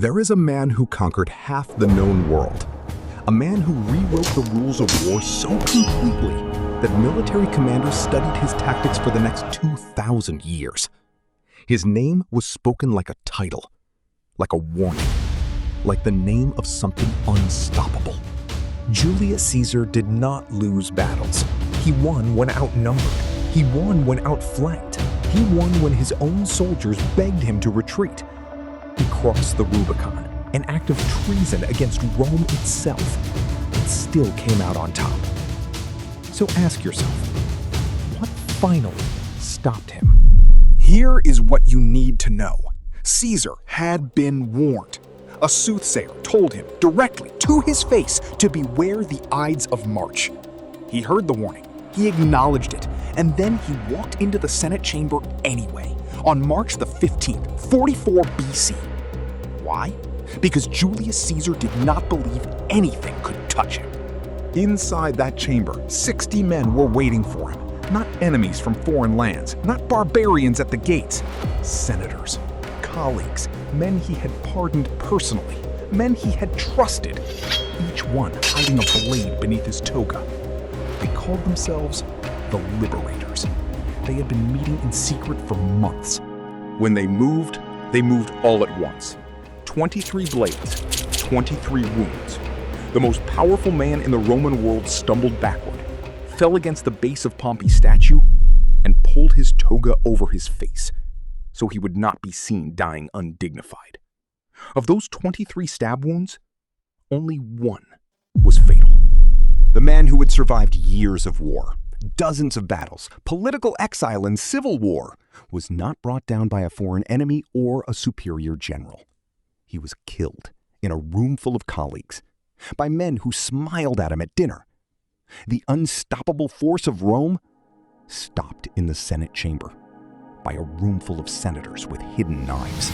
There is a man who conquered half the known world. A man who rewrote the rules of war so completely that military commanders studied his tactics for the next 2,000 years. His name was spoken like a title, like a warning, like the name of something unstoppable. Julius Caesar did not lose battles. He won when outnumbered. He won when outflanked. He won when his own soldiers begged him to retreat. He crossed the Rubicon, an act of treason against Rome itself, and still came out on top. So ask yourself, what finally stopped him? Here is what you need to know. Caesar had been warned. A soothsayer told him directly to his face to beware the Ides of March. He heard the warning, he acknowledged it, and then he walked into the Senate chamber anyway, on March the 15th, 44 BC. Why? Because Julius Caesar did not believe anything could touch him. Inside that chamber, 60 men were waiting for him. Not enemies from foreign lands, not barbarians at the gates. Senators, colleagues, men he had pardoned personally, men he had trusted, each one hiding a blade beneath his toga. They called themselves the Liberators. They had been meeting in secret for months. When they moved all at once. 23 blades, 23 wounds. The most powerful man in the Roman world stumbled backward, fell against the base of Pompey's statue, and pulled his toga over his face, so he would not be seen dying undignified. Of those 23 stab wounds, only one was fatal. The man who had survived years of war, dozens of battles, political exile, and civil war, was not brought down by a foreign enemy or a superior general. He was killed in a room full of colleagues, by men who smiled at him at dinner. The unstoppable force of Rome stopped in the Senate chamber, by a room full of senators with hidden knives.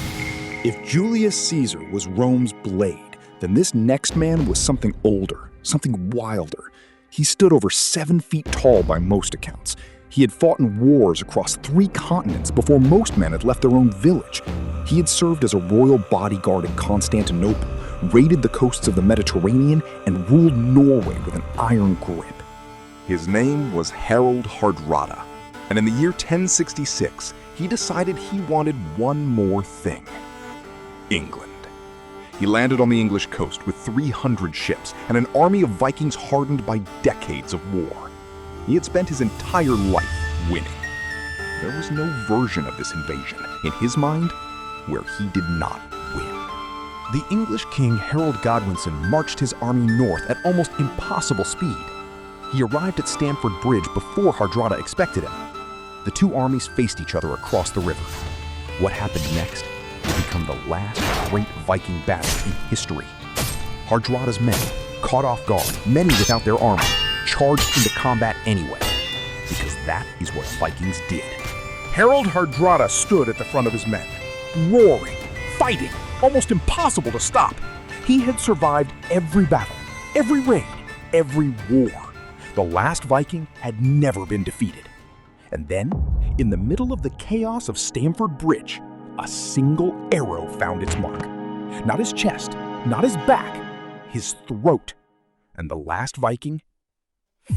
If Julius Caesar was Rome's blade, then this next man was something older, something wilder. He stood over 7 feet tall by most accounts. He had fought in wars across 3 continents before most men had left their own village. He had served as a royal bodyguard in Constantinople, raided the coasts of the Mediterranean, and ruled Norway with an iron grip. His name was Harald Hardrada, and in the year 1066, he decided he wanted one more thing: England. He landed on the English coast with 300 ships and an army of Vikings hardened by decades of war. He had spent his entire life winning. There was no version of this invasion, in his mind, where he did not win. The English king Harold Godwinson marched his army north at almost impossible speed. He arrived at Stamford Bridge before Hardrada expected him. The two armies faced each other across the river. What happened next would become the last great Viking battle in history. Hardrada's men, caught off guard, many without their armor, charged into combat anyway, because that is what Vikings did. Harald Hardrada stood at the front of his men, roaring, fighting, almost impossible to stop. He had survived every battle, every raid, every war. The last Viking had never been defeated. And then, in the middle of the chaos of Stamford Bridge, a single arrow found its mark. Not his chest, not his back, his throat. And the last Viking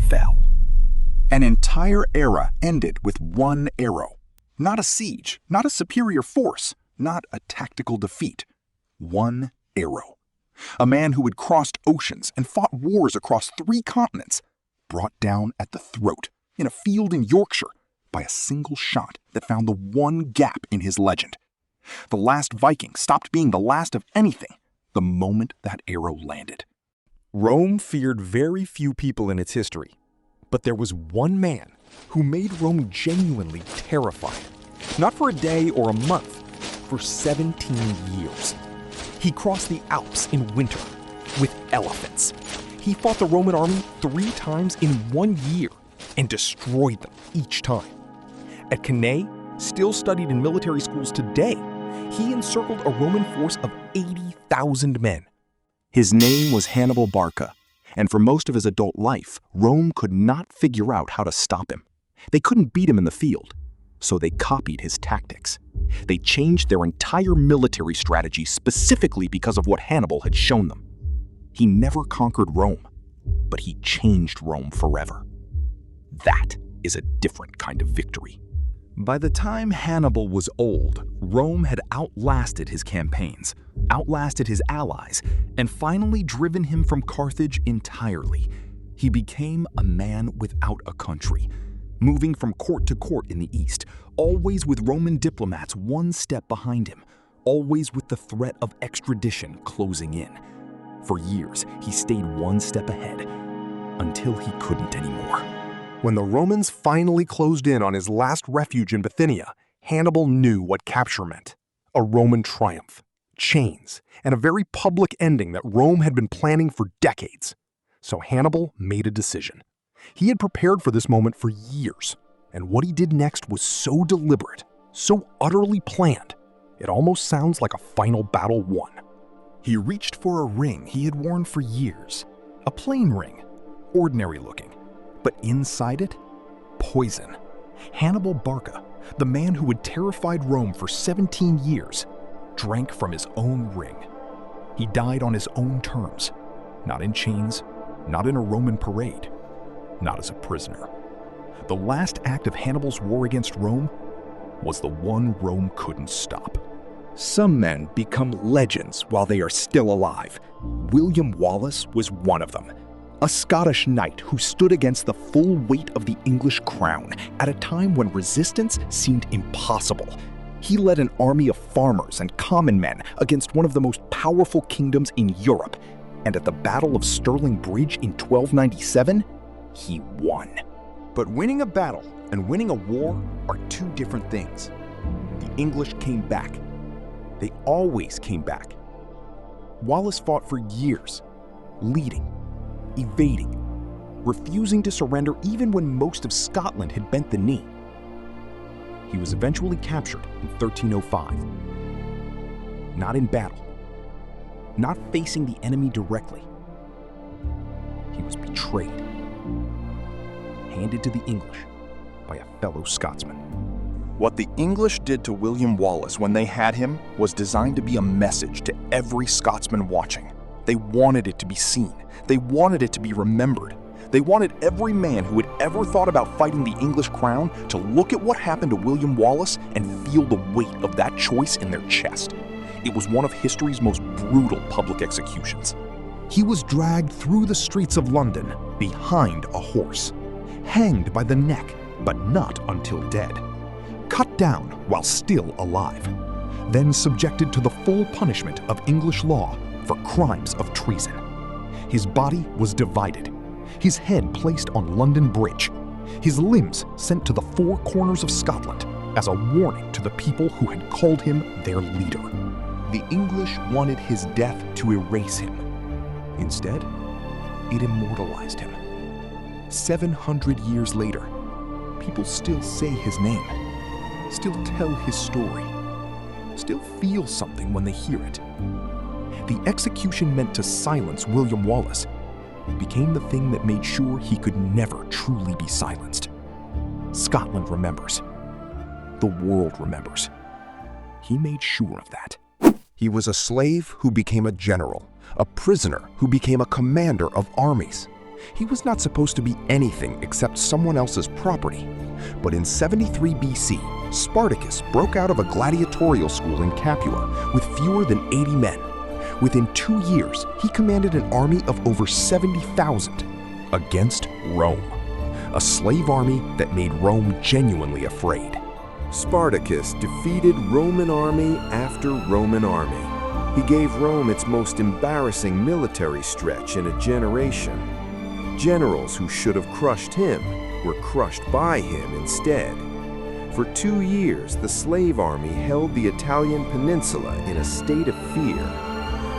fell. An entire era ended with one arrow. Not a siege, not a superior force, not a tactical defeat. One arrow. A man who had crossed oceans and fought wars across 3 continents, brought down at the throat in a field in Yorkshire by a single shot that found the one gap in his legend. The last Viking stopped being the last of anything the moment that arrow landed. Rome feared very few people in its history, but there was one man who made Rome genuinely terrified. Not for a day or a month, for 17 years. He crossed the Alps in winter with elephants. He fought the Roman army 3 times in 1 year and destroyed them each time. At Cannae, still studied in military schools today, he encircled a Roman force of 80,000 men. His name was Hannibal Barca, and for most of his adult life, Rome could not figure out how to stop him. They couldn't beat him in the field. so they copied his tactics. They changed their entire military strategy specifically because of what Hannibal had shown them. He never conquered Rome, but he changed Rome forever. That is a different kind of victory. By the time Hannibal was old, Rome had outlasted his campaigns, outlasted his allies, and finally driven him from Carthage entirely. He became a man without a country, moving from court to court in the east, always with Roman diplomats one step behind him, always with the threat of extradition closing in. For years, he stayed one step ahead, until he couldn't anymore. When the Romans finally closed in on his last refuge in Bithynia, Hannibal knew what capture meant: a Roman triumph, chains, and a very public ending that Rome had been planning for decades. So Hannibal made a decision. He had prepared for this moment for years, and what he did next was so deliberate, so utterly planned, it almost sounds like a final battle won. He reached for a ring he had worn for years, a plain ring, ordinary looking, but inside it, poison. Hannibal Barca, the man who had terrified Rome for 17 years, drank from his own ring. He died on his own terms, not in chains, not in a Roman parade, not as a prisoner. The last act of Hannibal's war against Rome was the one Rome couldn't stop. Some men become legends while they are still alive. William Wallace was one of them. A Scottish knight who stood against the full weight of the English crown at a time when resistance seemed impossible. He led an army of farmers and common men against one of the most powerful kingdoms in Europe, and at the Battle of Stirling Bridge in 1297, he won. But winning a battle and winning a war are two different things. The English came back. They always came back. Wallace fought for years, leading, evading, refusing to surrender even when most of Scotland had bent the knee. He was eventually captured in 1305. Not in battle, not facing the enemy directly. He was betrayed, handed to the English by a fellow Scotsman. What the English did to William Wallace when they had him was designed to be a message to every Scotsman watching. They wanted it to be seen. They wanted it to be remembered. They wanted every man who had ever thought about fighting the English crown to look at what happened to William Wallace and feel the weight of that choice in their chest. It was one of history's most brutal public executions. He was dragged through the streets of London behind a horse, hanged by the neck, but not until dead, cut down while still alive, then subjected to the full punishment of English law for crimes of treason. His body was divided, his head placed on London Bridge, his limbs sent to the four corners of Scotland as a warning to the people who had called him their leader. The English wanted his death to erase him. Instead, it immortalized him. 700 years later, people still say his name, still tell his story, still feel something when they hear it. The execution meant to silence William Wallace became the thing that made sure he could never truly be silenced. Scotland remembers. The world remembers. He made sure of that. He was a slave who became a general, a prisoner who became a commander of armies. He was not supposed to be anything except someone else's property. But in 73 BC, Spartacus broke out of a gladiatorial school in Capua with fewer than 80 men. Within 2 years, he commanded an army of over 70,000 against Rome, a slave army that made Rome genuinely afraid. Spartacus defeated Roman army after Roman army. He gave Rome its most embarrassing military stretch in a generation. Generals who should have crushed him were crushed by him instead. For 2 years, the slave army held the Italian peninsula in a state of fear.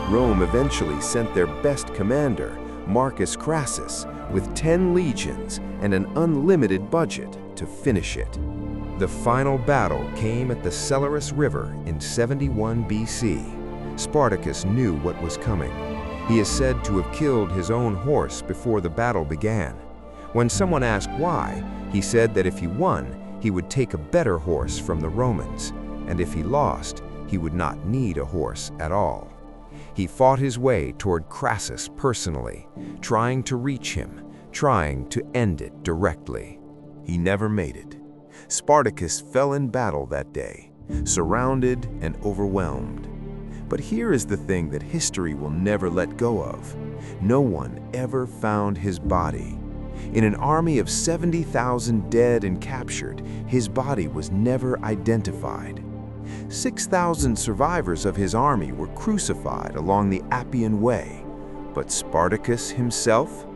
Rome eventually sent their best commander, Marcus Crassus, with 10 legions and an unlimited budget to finish it. The final battle came at the Selarus River in 71 BC. Spartacus knew what was coming. He is said to have killed his own horse before the battle began. When someone asked why, he said that if he won, He would take a better horse from the Romans, and if he lost, he would not need a horse at all. He fought his way toward Crassus personally, trying to reach him, trying to end it directly. He never made it. Spartacus fell in battle that day, surrounded and overwhelmed. But here is the thing that history will never let go of. No one ever found his body. In an army of 70,000 dead and captured, his body was never identified. 6,000 survivors of his army were crucified along the Appian Way. But Spartacus himself?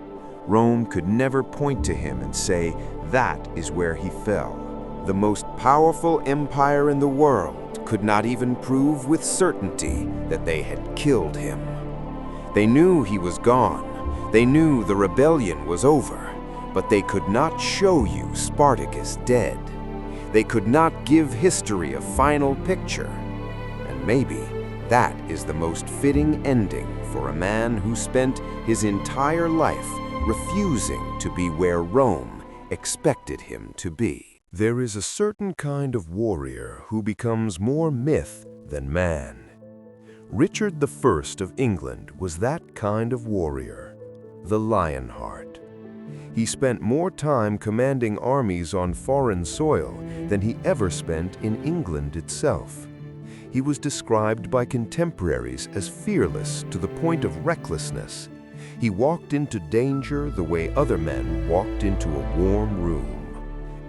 Rome could never point to him and say, that is where he fell. The most powerful empire in the world could not even prove with certainty that they had killed him. They knew he was gone. They knew the rebellion was over, but they could not show you Spartacus dead. They could not give history a final picture. And maybe that is the most fitting ending for a man who spent his entire life refusing to be where Rome expected him to be. There is a certain kind of warrior who becomes more myth than man. Richard I of England was that kind of warrior, the Lionheart. He spent more time commanding armies on foreign soil than he ever spent in England itself. He was described by contemporaries as fearless to the point of recklessness. He walked into danger the way other men walked into a warm room.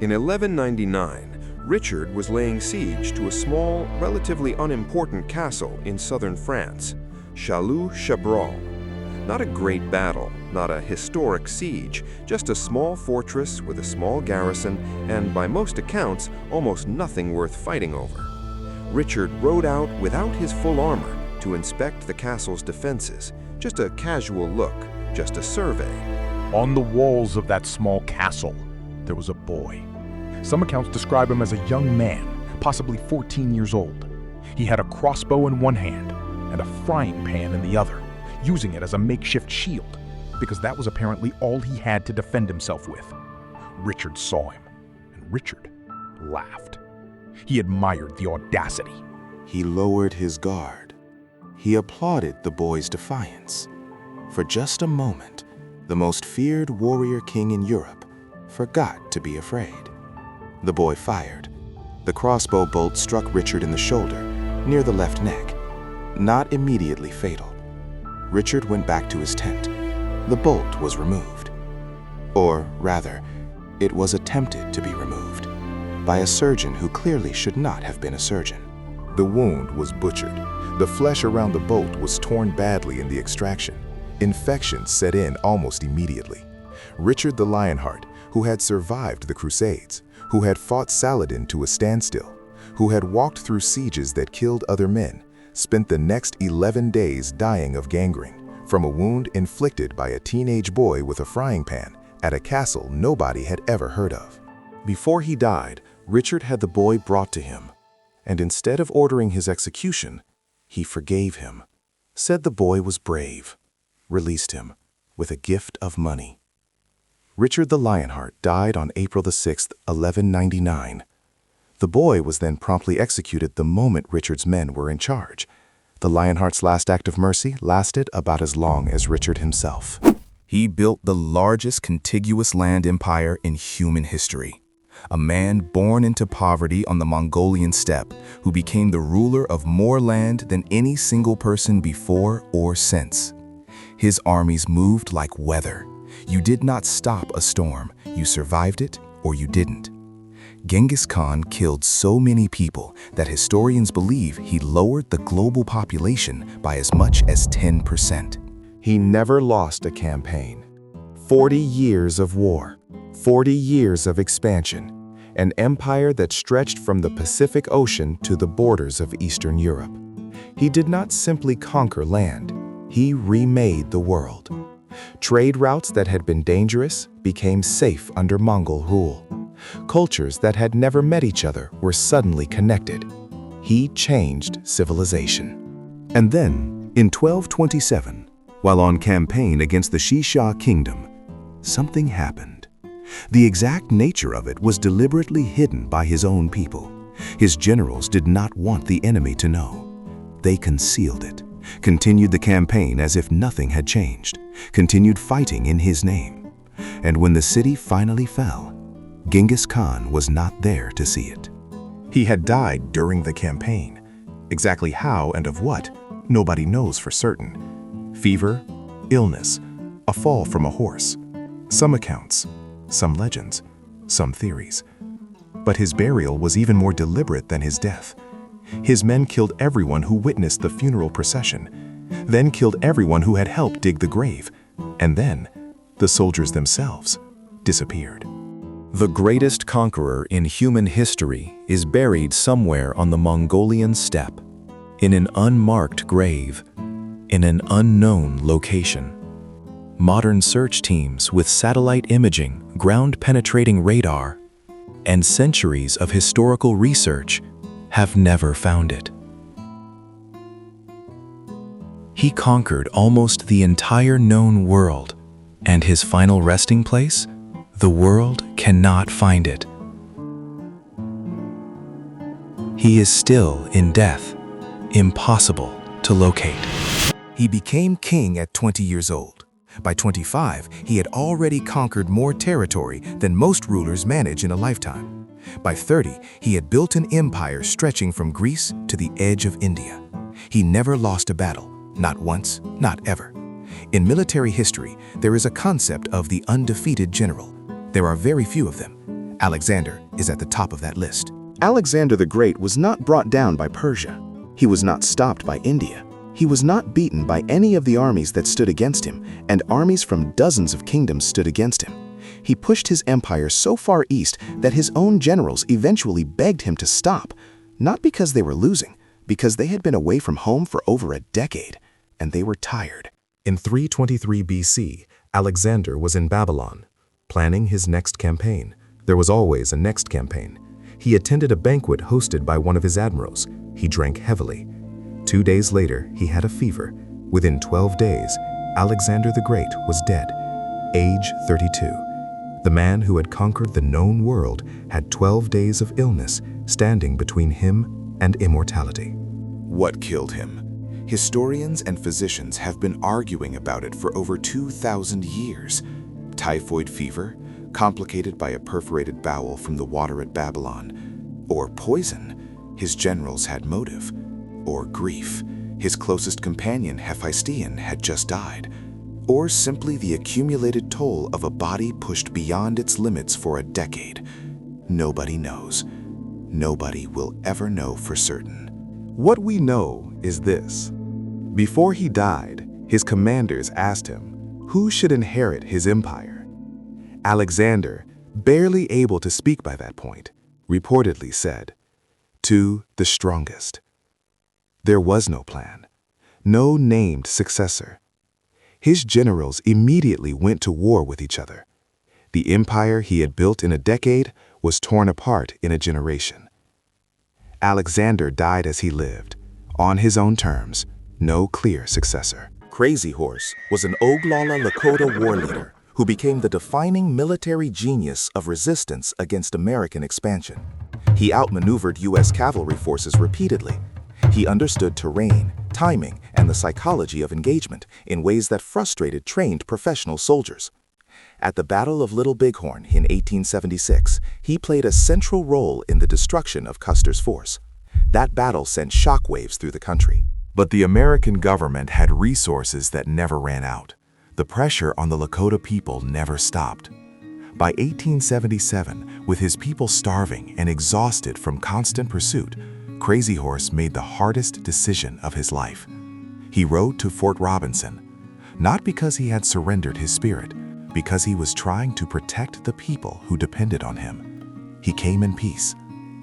In 1199, Richard was laying siege to a small, relatively unimportant castle in southern France, Châlus-Chabrol. Not a great battle, not a historic siege, just a small fortress with a small garrison and, by most accounts, almost nothing worth fighting over. Richard rode out without his full armor to inspect the castle's defenses. Just a casual look, just a survey. On the walls of that small castle, there was a boy. Some accounts describe him as a young man, possibly 14 years old. He had a crossbow in one hand and a frying pan in the other, using it as a makeshift shield, because that was apparently all he had to defend himself with. Richard saw him, and Richard laughed. He admired the audacity. He lowered his guard. He applauded the boy's defiance. For just a moment, the most feared warrior king in Europe forgot to be afraid. The boy fired. The crossbow bolt struck Richard in the shoulder, near the left neck. Not immediately fatal. Richard went back to his tent. The bolt was removed. Or rather, it was attempted to be removed by a surgeon who clearly should not have been a surgeon. The wound was butchered. The flesh around the bolt was torn badly in the extraction. Infection set in almost immediately. Richard the Lionheart, who had survived the Crusades, who had fought Saladin to a standstill, who had walked through sieges that killed other men, spent the next 11 days dying of gangrene from a wound inflicted by a teenage boy with a frying pan at a castle nobody had ever heard of. Before he died, Richard had the boy brought to him, and instead of ordering his execution, he forgave him, said the boy was brave, released him with a gift of money. Richard the Lionheart died on April 6, 1199. The boy was then promptly executed the moment Richard's men were in charge. The Lionheart's last act of mercy lasted about as long as Richard himself. He built the largest contiguous land empire in human history. A man born into poverty on the Mongolian steppe who became the ruler of more land than any single person before or since. His armies moved like weather. You did not stop a storm. You survived it or you didn't. Genghis Khan killed so many people that historians believe he lowered the global population by as much as 10%. He never lost a campaign. 40 years of war, 40 years of expansion, an empire that stretched from the Pacific Ocean to the borders of Eastern Europe. He did not simply conquer land, he remade the world. Trade routes that had been dangerous became safe under Mongol rule. Cultures that had never met each other were suddenly connected. He changed civilization. And then, in 1227, while on campaign against the Shisha kingdom, something happened. The exact nature of it was deliberately hidden by his own people. His generals did not want the enemy to know. They concealed it, continued the campaign as if nothing had changed, continued fighting in his name. And when the city finally fell, Genghis Khan was not there to see it. He had died during the campaign. Exactly how and of what, nobody knows for certain. Fever, illness, a fall from a horse. Some accounts, some legends, some theories. But his burial was even more deliberate than his death. His men killed everyone who witnessed the funeral procession, then killed everyone who had helped dig the grave, and then the soldiers themselves disappeared. The greatest conqueror in human history is buried somewhere on the Mongolian steppe, in an unmarked grave, in an unknown location. Modern search teams with satellite imaging, ground-penetrating radar, and centuries of historical research have never found it. He conquered almost the entire known world, and his final resting place? The world cannot find it. He is still in death, impossible to locate. He became king at 20 years old. By 25, he had already conquered more territory than most rulers manage in a lifetime. By 30, he had built an empire stretching from Greece to the edge of India. He never lost a battle, not once, not ever. In military history, there is a concept of the undefeated general. There are very few of them. Alexander is at the top of that list. Alexander the Great was not brought down by Persia. He was not stopped by India. He was not beaten by any of the armies that stood against him, and armies from dozens of kingdoms stood against him. He pushed his empire so far east that his own generals eventually begged him to stop, not because they were losing, because they had been away from home for over a decade, and they were tired. In 323 BC, Alexander was in Babylon, planning his next campaign. There was always a next campaign. He attended a banquet hosted by one of his admirals. He drank heavily. 2 days later, he had a fever. Within 12 days, Alexander the Great was dead, age 32. The man who had conquered the known world had 12 days of illness standing between him and immortality. What killed him? Historians and physicians have been arguing about it for over 2,000 years. Typhoid fever, complicated by a perforated bowel from the water at Babylon. Or poison, his generals had motive. Or grief, his closest companion Hephaestion had just died. Or simply the accumulated toll of a body pushed beyond its limits for a decade. Nobody knows. Nobody will ever know for certain. What we know is this. Before he died, his commanders asked him who should inherit his empire. Alexander, barely able to speak by that point, reportedly said, "To the strongest." There was no plan, no named successor. His generals immediately went to war with each other. The empire he had built in a decade was torn apart in a generation. Alexander died as he lived, on his own terms, no clear successor. Crazy Horse was an Oglala Lakota war leader who became the defining military genius of resistance against American expansion. He outmaneuvered U.S. cavalry forces repeatedly. He understood terrain, timing, and the psychology of engagement in ways that frustrated trained professional soldiers. At the Battle of Little Bighorn in 1876, he played a central role in the destruction of Custer's force. That battle sent shockwaves through the country. But the American government had resources that never ran out. The pressure on the Lakota people never stopped. By 1877, with his people starving and exhausted from constant pursuit, Crazy Horse made the hardest decision of his life. He rode to Fort Robinson, not because he had surrendered his spirit, because he was trying to protect the people who depended on him. He came in peace.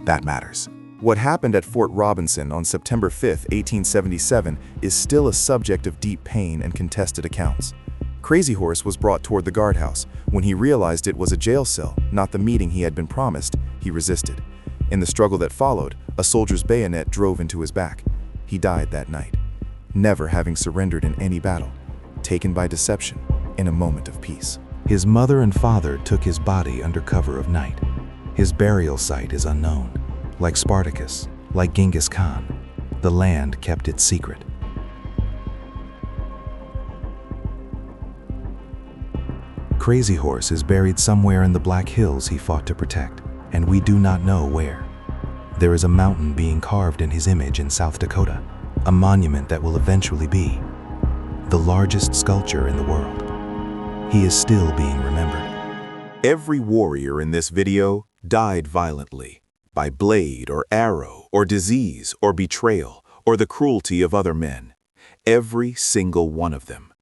That matters. What happened at Fort Robinson on September 5, 1877 is still a subject of deep pain and contested accounts. Crazy Horse was brought toward the guardhouse. When he realized it was a jail cell, not the meeting he had been promised, he resisted. In the struggle that followed, a soldier's bayonet drove into his back. He died that night, never having surrendered in any battle, taken by deception in a moment of peace. His mother and father took his body under cover of night. His burial site is unknown. Like Spartacus, like Genghis Khan, the land kept its secret. Crazy Horse is buried somewhere in the Black Hills he fought to protect, and we do not know where. There is a mountain being carved in his image in South Dakota, a monument that will eventually be the largest sculpture in the world. He is still being remembered. Every warrior in this video died violently, by blade or arrow or disease or betrayal or the cruelty of other men. Every single one of them.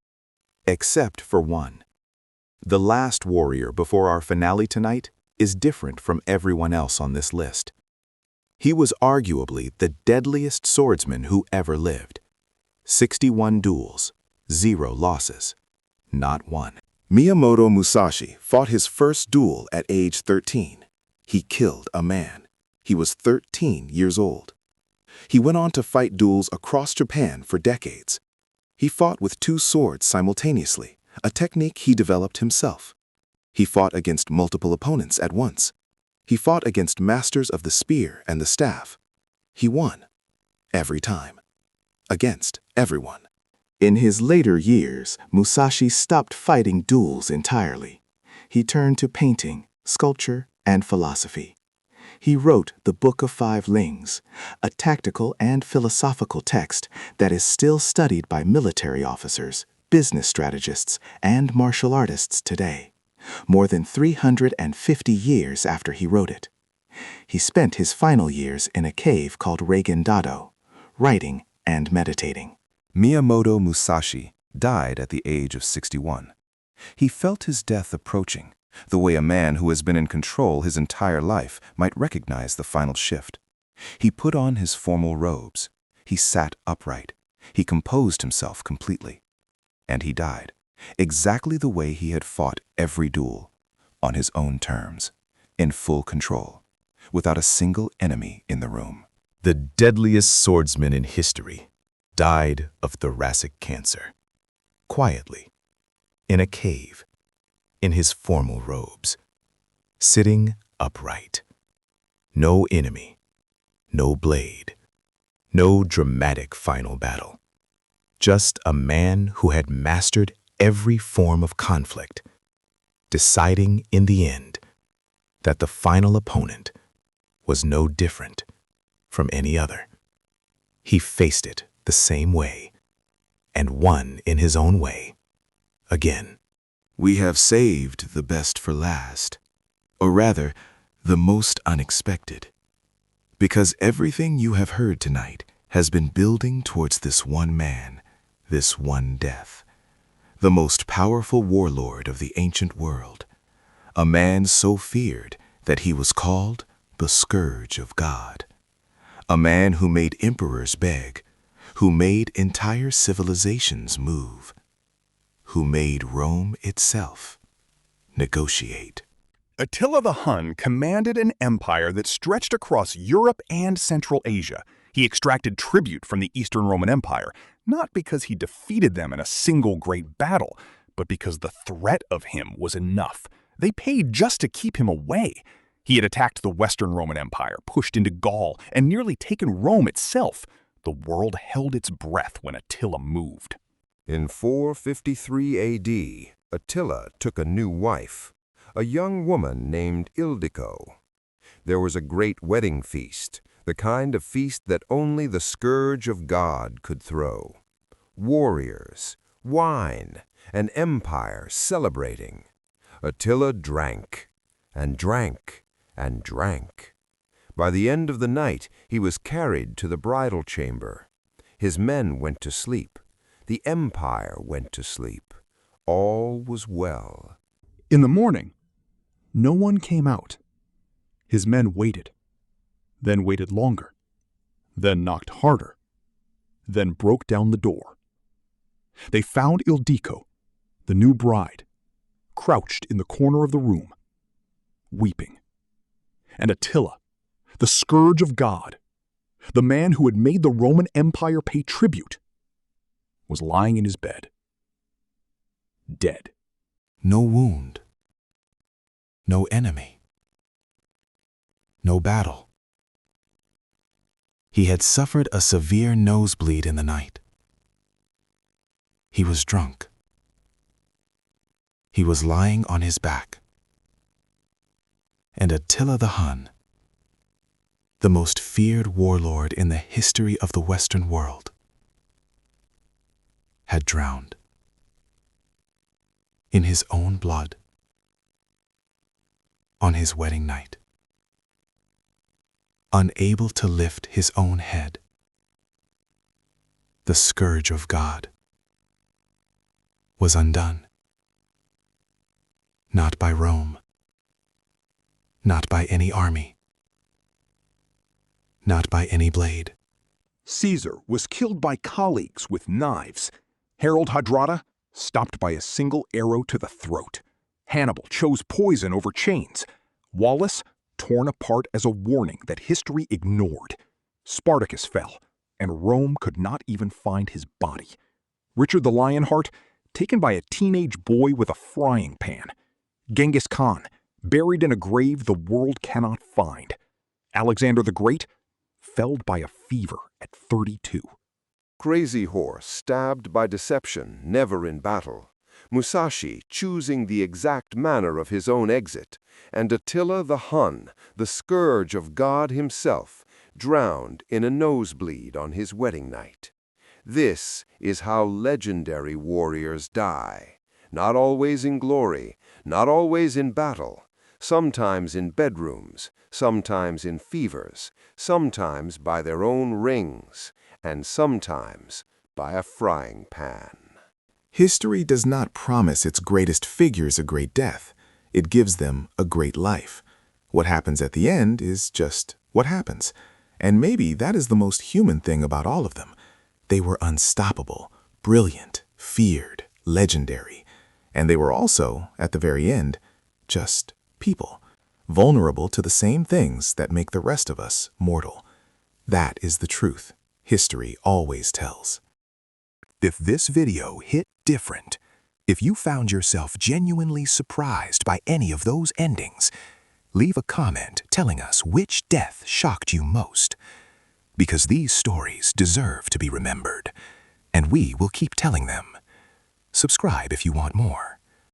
Except for one. The last warrior before our finale tonight is different from everyone else on this list. He was arguably the deadliest swordsman who ever lived. 61 duels, 0 losses, not one. Miyamoto Musashi fought his first duel at age 13. He killed a man. He was 13 years old. He went on to fight duels across Japan for decades. He fought with 2 swords simultaneously, a technique he developed himself. He fought against multiple opponents at once. He fought against masters of the spear and the staff. He won. Every time. Against everyone. In his later years, Musashi stopped fighting duels entirely. He turned to painting, sculpture, and philosophy. He wrote the Book of Five Lings, a tactical and philosophical text that is still studied by military officers, business strategists, and martial artists today, more than 350 years after he wrote it. He spent his final years in a cave called Regendado, writing and meditating. Miyamoto Musashi died at the age of 61. He felt his death approaching, the way a man who has been in control his entire life might recognize the final shift. He put on his formal robes. He sat upright. He composed himself completely. And he died, exactly the way he had fought every duel, on his own terms, in full control, without a single enemy in the room. The deadliest swordsman in history died of thoracic cancer, quietly, in a cave, in his formal robes, sitting upright. No enemy, no blade, no dramatic final battle. Just a man who had mastered every form of conflict, deciding in the end that the final opponent was no different from any other. He faced it the same way and won in his own way again. We have saved the best for last, or rather, the most unexpected. Because everything you have heard tonight has been building towards this one man, this one death. The most powerful warlord of the ancient world. A man so feared that he was called the Scourge of God. A man who made emperors beg, who made entire civilizations move, who made Rome itself negotiate. Attila the Hun commanded an empire that stretched across Europe and Central Asia. He extracted tribute from the Eastern Roman Empire, not because he defeated them in a single great battle, but because the threat of him was enough. They paid just to keep him away. He had attacked the Western Roman Empire, pushed into Gaul, and nearly taken Rome itself. The world held its breath when Attila moved. In 453 AD, Attila took a new wife, a young woman named Ildiko. There was a great wedding feast, the kind of feast that only the Scourge of God could throw. Warriors, wine, an empire celebrating. Attila drank, and drank, and drank. By the end of the night, he was carried to the bridal chamber. His men went to sleep. The empire went to sleep. All was well. In the morning, no one came out. His men waited, then waited longer, then knocked harder, then broke down the door. They found Ildiko, the new bride, crouched in the corner of the room, weeping. And Attila, the Scourge of God, the man who had made the Roman Empire pay tribute, was lying in his bed, dead. No wound. No enemy. No battle. He had suffered a severe nosebleed in the night. He was drunk. He was lying on his back. And Attila the Hun, the most feared warlord in the history of the Western world, had drowned in his own blood on his wedding night. Unable to lift his own head, the scourge of God was undone. Not by Rome, not by any army, not by any blade. Caesar was killed by colleagues with knives. Harald Hardrada stopped by a single arrow to the throat. Hannibal chose poison over chains. Wallace torn apart as a warning that history ignored. Spartacus fell, and Rome could not even find his body. Richard the Lionheart taken by a teenage boy with a frying pan. Genghis Khan buried in a grave the world cannot find. Alexander the Great felled by a fever at 32. Crazy Horse stabbed by deception, never in battle. Musashi choosing the exact manner of his own exit, and Attila the Hun, the scourge of God himself, drowned in a nosebleed on his wedding night. This is how legendary warriors die. Not always in glory, not always in battle, sometimes in bedrooms, sometimes in fevers, sometimes by their own rings, and sometimes by a frying pan. History does not promise its greatest figures a great death. It gives them a great life. What happens at the end is just what happens. And maybe that is the most human thing about all of them. They were unstoppable, brilliant, feared, legendary. And they were also, at the very end, just people, vulnerable to the same things that make the rest of us mortal. That is the truth history always tells. If this video hit different, if you found yourself genuinely surprised by any of those endings, leave a comment telling us which death shocked you most. Because these stories deserve to be remembered, and we will keep telling them. Subscribe if you want more.